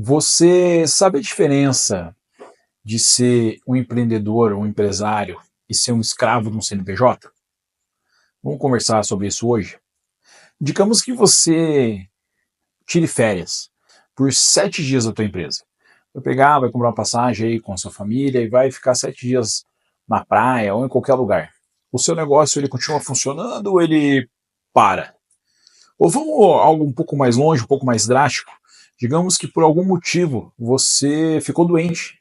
Você sabe a diferença de ser um empreendedor, um empresário e ser um escravo de um CNPJ? Vamos conversar sobre isso hoje? Digamos que você tire férias por 7 dias da tua empresa. Vai pegar, vai comprar uma passagem aí com a sua família e vai ficar 7 dias na praia ou em qualquer lugar. O seu negócio ele continua funcionando ou ele para? Ou vamos algo um pouco mais longe, um pouco mais drástico. Digamos que por algum motivo você ficou doente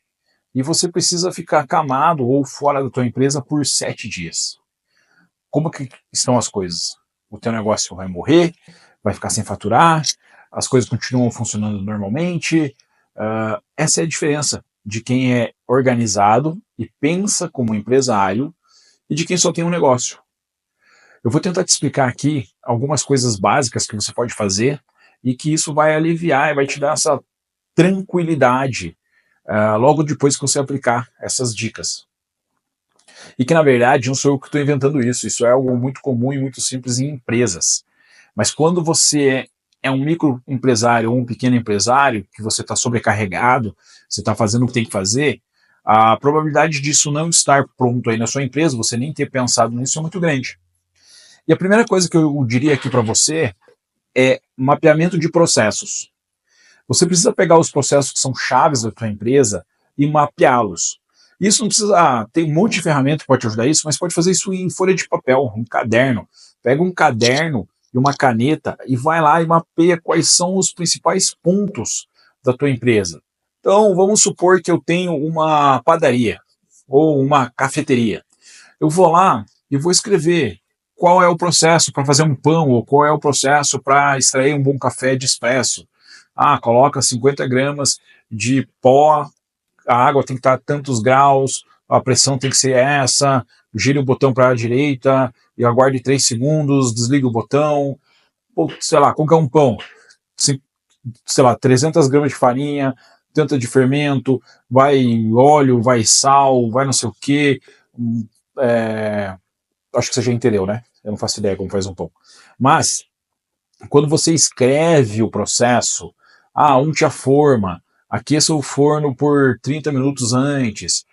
e você precisa ficar acamado ou fora da tua empresa por 7 dias. Como que estão as coisas? O teu negócio vai morrer, vai ficar sem faturar, as coisas continuam funcionando normalmente. Essa é a diferença de quem é organizado e pensa como empresário e de quem só tem um negócio. Eu vou tentar te explicar aqui algumas coisas básicas que você pode fazer e que isso vai aliviar e vai te dar essa tranquilidade logo depois que você aplicar essas dicas. E que, na verdade, não sou eu que estou inventando isso. Isso é algo muito comum e muito simples em empresas. Mas quando você é um microempresário ou um pequeno empresário, que você está sobrecarregado, você está fazendo o que tem que fazer, a probabilidade disso não estar pronto aí na sua empresa, você nem ter pensado nisso, é muito grande. E a primeira coisa que eu diria aqui para você é mapeamento de processos. Você precisa pegar os processos que são chaves da tua empresa e mapeá-los. Isso não precisa, tem um monte de ferramenta que pode te ajudar isso, mas pode fazer isso em folha de papel, um caderno. Pega um caderno e uma caneta e vai lá e mapeia quais são os principais pontos da tua empresa. Então, vamos supor que eu tenho uma padaria ou uma cafeteria. Eu vou lá e vou escrever qual é o processo para fazer um pão ou qual é o processo para extrair um bom café de expresso. Coloca 50 gramas de pó, a água tem que estar a tantos graus, a pressão tem que ser essa, gire o botão para a direita e aguarde 3 segundos, desliga o botão, ou sei lá, qualquer um pão, sei lá, 300 gramas de farinha, tanta de fermento, vai óleo, vai sal, vai não sei o que, acho que você já entendeu, né? Eu não faço ideia como faz um pão. Mas, quando você escreve o processo, unte a forma, aqueça o forno por 30 minutos antes,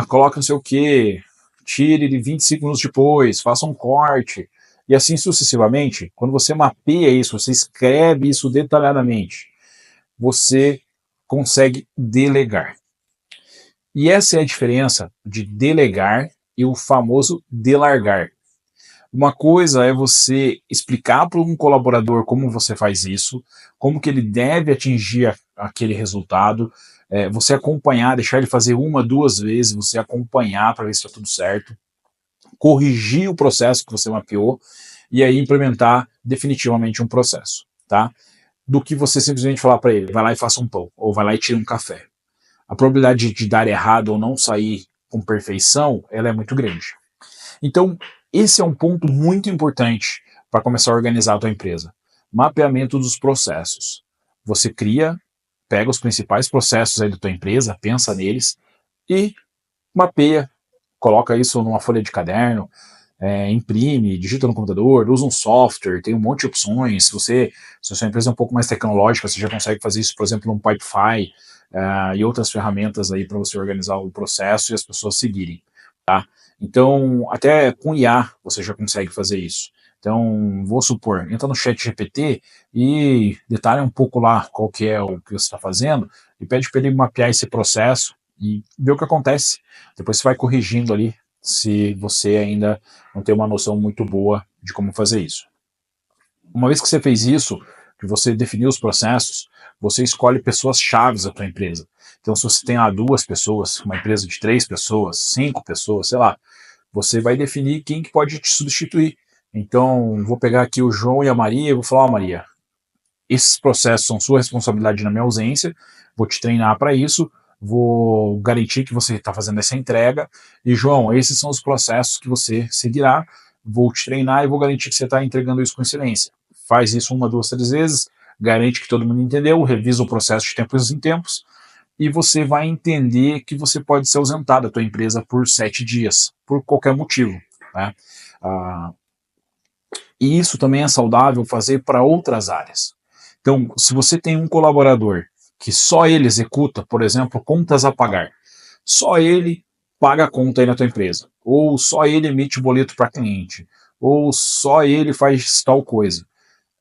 coloque não sei o que, tire ele 25 minutos depois, faça um corte, e assim sucessivamente. Quando você mapeia isso, você escreve isso detalhadamente, você consegue delegar. E essa é a diferença de delegar e o famoso delargar. Uma coisa é você explicar para um colaborador como você faz isso, como que ele deve atingir aquele resultado, você acompanhar, deixar ele fazer uma, duas vezes, você acompanhar para ver se está tudo certo, corrigir o processo que você mapeou e aí implementar definitivamente um processo, tá? Do que você simplesmente falar para ele, vai lá e faça um pão, ou vai lá e tira um café. A probabilidade de dar errado ou não sair com perfeição, ela é muito grande. Então, esse é um ponto muito importante para começar a organizar a tua empresa. Mapeamento dos processos. Você pega os principais processos aí da tua empresa, pensa neles e mapeia, coloca isso numa folha de caderno, imprime, digita no computador, usa um software, tem um monte de opções. Se a sua empresa é um pouco mais tecnológica, você já consegue fazer isso, por exemplo, num Pipefy e outras ferramentas aí para você organizar o processo e as pessoas seguirem, tá? Então, até com IA você já consegue fazer isso. Então, vou supor, entra no chat GPT e detalha um pouco lá qual que é o que você está fazendo e pede para ele mapear esse processo e ver o que acontece. Depois você vai corrigindo ali se você ainda não tem uma noção muito boa de como fazer isso. Uma vez que você fez isso, que você definiu os processos, você escolhe pessoas chaves da tua empresa. Então, se você tem 2 pessoas, uma empresa de 3 pessoas, 5 pessoas, sei lá, você vai definir quem que pode te substituir. Então, vou pegar aqui o João e a Maria e vou falar, Maria, esses processos são sua responsabilidade na minha ausência, vou te treinar para isso, vou garantir que você está fazendo essa entrega, e João, esses são os processos que você seguirá, vou te treinar e vou garantir que você está entregando isso com excelência. Faz isso 1, 2, 3 vezes, garante que todo mundo entendeu, revisa o processo de tempos em tempos, e você vai entender que você pode ser ausentado da tua empresa por 7 dias, por qualquer motivo, né? E isso também é saudável fazer para outras áreas. Então, se você tem um colaborador que só ele executa, por exemplo, contas a pagar. Só ele paga a conta aí na tua empresa. Ou só ele emite boleto para cliente. Ou só ele faz tal coisa.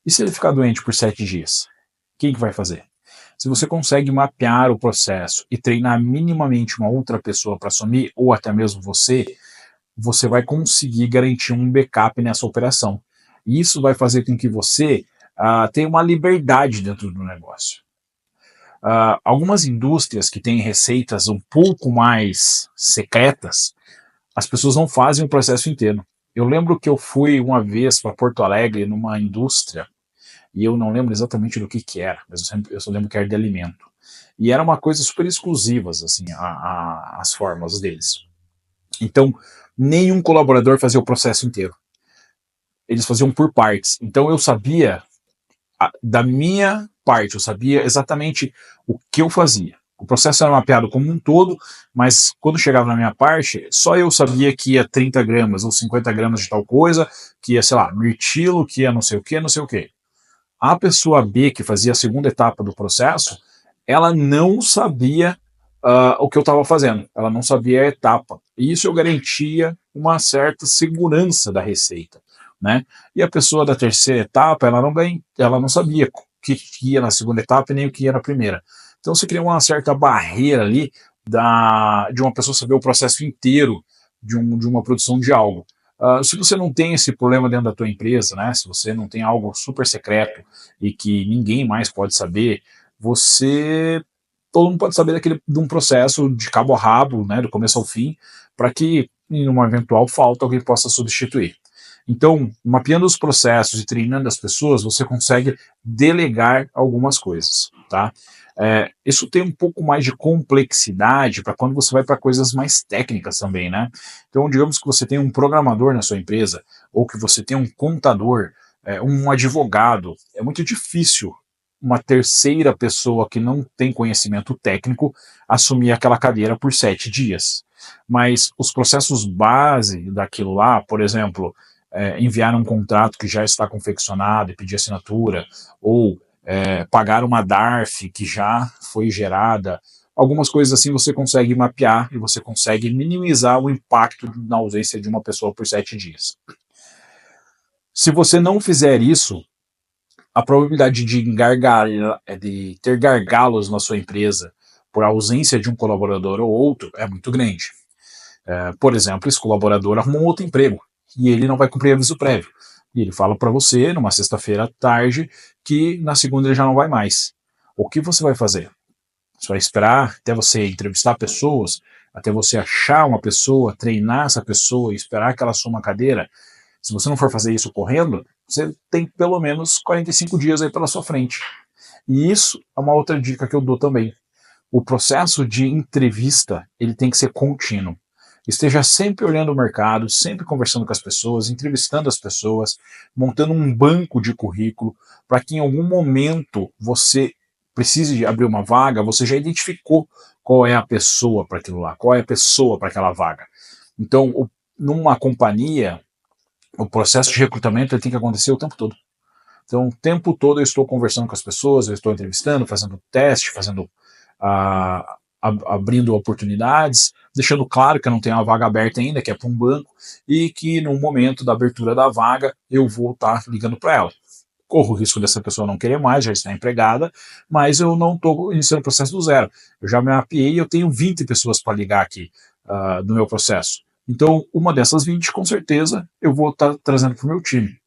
E se ele ficar doente por 7 dias? Quem que vai fazer? Se você consegue mapear o processo e treinar minimamente uma outra pessoa para assumir, ou até mesmo você vai conseguir garantir um backup nessa operação. E isso vai fazer com que você tenha uma liberdade dentro do negócio. Algumas indústrias que têm receitas um pouco mais secretas, as pessoas não fazem o processo inteiro. Eu lembro que eu fui uma vez para Porto Alegre numa indústria, e eu não lembro exatamente do que era, mas eu só lembro que era de alimento. E era uma coisa super exclusivas, assim, as formas deles. Então, nenhum colaborador fazia o processo inteiro. Eles faziam por partes. Então eu sabia da minha parte, eu sabia exatamente o que eu fazia. O processo era mapeado como um todo, mas quando chegava na minha parte, só eu sabia que ia 30 gramas ou 50 gramas de tal coisa, que ia, sei lá, mirtilo, que ia não sei o que, não sei o que. A pessoa B, que fazia a segunda etapa do processo, ela não sabia o que eu estava fazendo, ela não sabia a etapa. E isso eu garantia uma certa segurança da receita, né? E a pessoa da terceira etapa, ela não sabia o que ia na segunda etapa e nem o que ia na primeira. Então você cria uma certa barreira ali de uma pessoa saber o processo inteiro de uma produção de algo. Se você não tem esse problema dentro da tua empresa, né? Se você não tem algo super secreto e que ninguém mais pode saber, todo mundo pode saber de um processo de cabo a rabo, né, do começo ao fim, para que em uma eventual falta alguém possa substituir. Então, mapeando os processos e treinando as pessoas, você consegue delegar algumas coisas, tá? Isso tem um pouco mais de complexidade para quando você vai para coisas mais técnicas também, né? Então, digamos que você tem um programador na sua empresa, ou que você tem um contador, um advogado. É muito difícil uma terceira pessoa que não tem conhecimento técnico assumir aquela cadeira por 7 dias. Mas os processos base daquilo lá, por exemplo, enviar um contrato que já está confeccionado e pedir assinatura, ou pagar uma DARF que já foi gerada, algumas coisas assim você consegue mapear e você consegue minimizar o impacto na ausência de uma pessoa por 7 dias. Se você não fizer isso, a probabilidade de ter gargalos na sua empresa por ausência de um colaborador ou outro é muito grande. Por exemplo, esse colaborador arrumou um outro emprego e ele não vai cumprir aviso prévio. E ele fala para você, numa sexta-feira à tarde, que na segunda ele já não vai mais. O que você vai fazer? Você vai esperar até você entrevistar pessoas, até você achar uma pessoa, treinar essa pessoa e esperar que ela assuma a cadeira? Se você não for fazer isso correndo, você tem pelo menos 45 dias aí pela sua frente. E isso é uma outra dica que eu dou também. O processo de entrevista, ele tem que ser contínuo. Esteja sempre olhando o mercado, sempre conversando com as pessoas, entrevistando as pessoas, montando um banco de currículo, para que em algum momento você precise abrir uma vaga, você já identificou qual é a pessoa para aquilo lá, qual é a pessoa para aquela vaga. Então, numa companhia, o processo de recrutamento ele tem que acontecer o tempo todo. Então, o tempo todo eu estou conversando com as pessoas, eu estou entrevistando, fazendo teste, abrindo oportunidades, deixando claro que eu não tenho uma vaga aberta ainda, que é para um banco, e que no momento da abertura da vaga eu vou estar ligando para ela. Corro o risco dessa pessoa não querer mais, já está empregada, mas eu não estou iniciando o processo do zero. Eu já me mapeei e eu tenho 20 pessoas para ligar aqui no meu processo. Então, uma dessas 20, com certeza, eu vou estar trazendo para o meu time.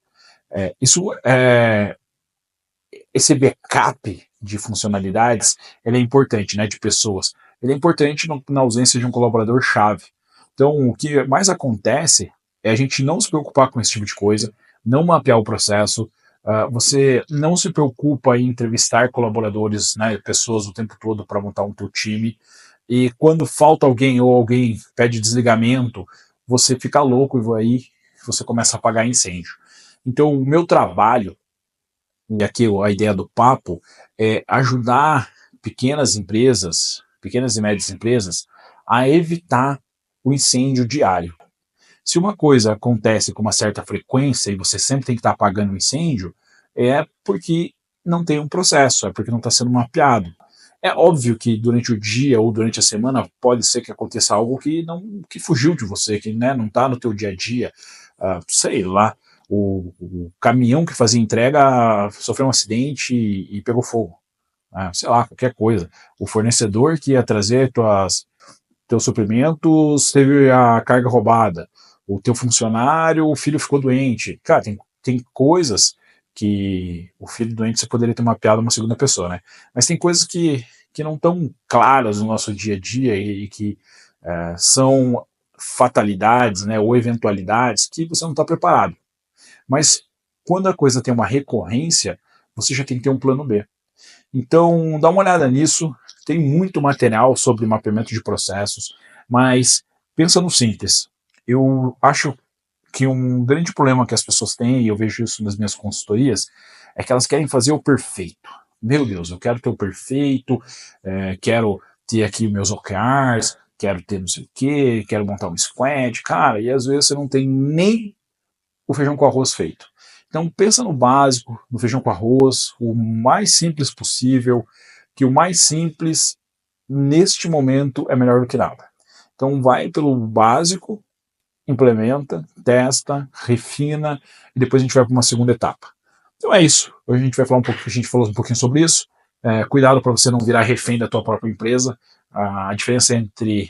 Esse backup de funcionalidades, ele é importante, né, de pessoas. Ele é importante na ausência de um colaborador-chave. Então, o que mais acontece é a gente não se preocupar com esse tipo de coisa, não mapear o processo, você não se preocupa em entrevistar colaboradores, né, pessoas o tempo todo para montar um teu time, e quando falta alguém ou alguém pede desligamento, você fica louco e aí você começa a apagar incêndio. Então, o meu trabalho, e aqui a ideia do papo, é ajudar pequenas empresas, pequenas e médias empresas, a evitar o incêndio diário. Se uma coisa acontece com uma certa frequência e você sempre tem que estar apagando o incêndio, é porque não tem um processo, é porque não está sendo mapeado. É óbvio que durante o dia ou durante a semana pode ser que aconteça algo que fugiu de você, que, né, não está no teu dia a dia. Sei lá, o caminhão que fazia entrega sofreu um acidente e pegou fogo. Sei lá, qualquer coisa. O fornecedor que ia trazer teus suprimentos teve a carga roubada. O teu funcionário, o filho ficou doente. Cara, tem coisas que o filho doente você poderia ter mapeado uma segunda pessoa, né? Mas tem coisas que não estão claras no nosso dia a dia e que são fatalidades, né, ou eventualidades que você não está preparado. Mas quando a coisa tem uma recorrência, você já tem que ter um plano B. Então, dá uma olhada nisso. Tem muito material sobre mapeamento de processos, mas pensa no simples. Eu acho que um grande problema que as pessoas têm, e eu vejo isso nas minhas consultorias, é que elas querem fazer o perfeito. Meu Deus, eu quero ter o perfeito, quero ter aqui meus OKRs, quero ter não sei o quê, quero montar um squad, cara, e às vezes você não tem nem o feijão com arroz feito. Então pensa no básico, no feijão com arroz, o mais simples possível, que o mais simples neste momento é melhor do que nada. Então vai pelo básico, implementa, testa, refina e depois a gente vai para uma segunda etapa. Então é isso. Hoje a gente vai falar a gente falou um pouquinho sobre isso. Cuidado para você não virar refém da tua própria empresa. A diferença entre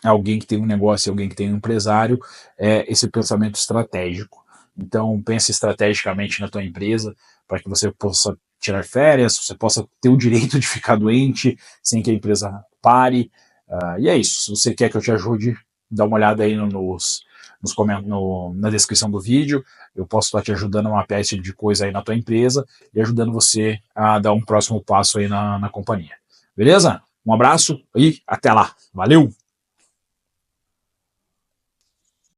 alguém que tem um negócio e alguém que tem um empresário é esse pensamento estratégico. Então pense estrategicamente na tua empresa para que você possa tirar férias, você possa ter o direito de ficar doente sem que a empresa pare. E é isso. Se você quer que eu te ajude, dá uma olhada aí na descrição do vídeo. Eu posso estar te ajudando a mapear esse tipo de coisa aí na tua empresa e ajudando você a dar um próximo passo aí na companhia. Beleza? Um abraço e até lá. Valeu!